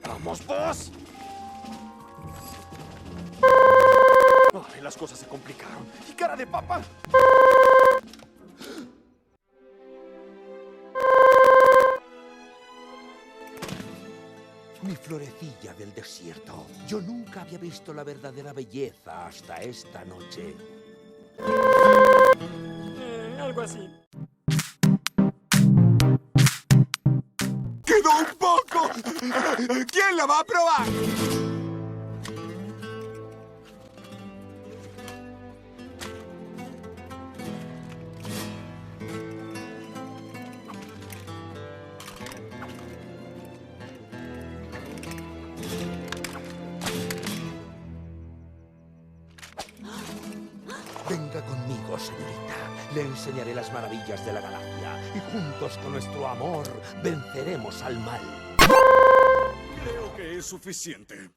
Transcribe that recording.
¡Vamos, vos! Ay, las cosas se complicaron. ¿Y cara de papa? Mi florecilla del desierto. Yo nunca había visto la verdadera belleza hasta esta noche. Algo así. ¡Quedó un poco! ¿Quién la va a probar? Venga conmigo, señorita. Le enseñaré las maravillas de la galaxia y juntos con nuestro amor venceremos al mal. Creo que es suficiente.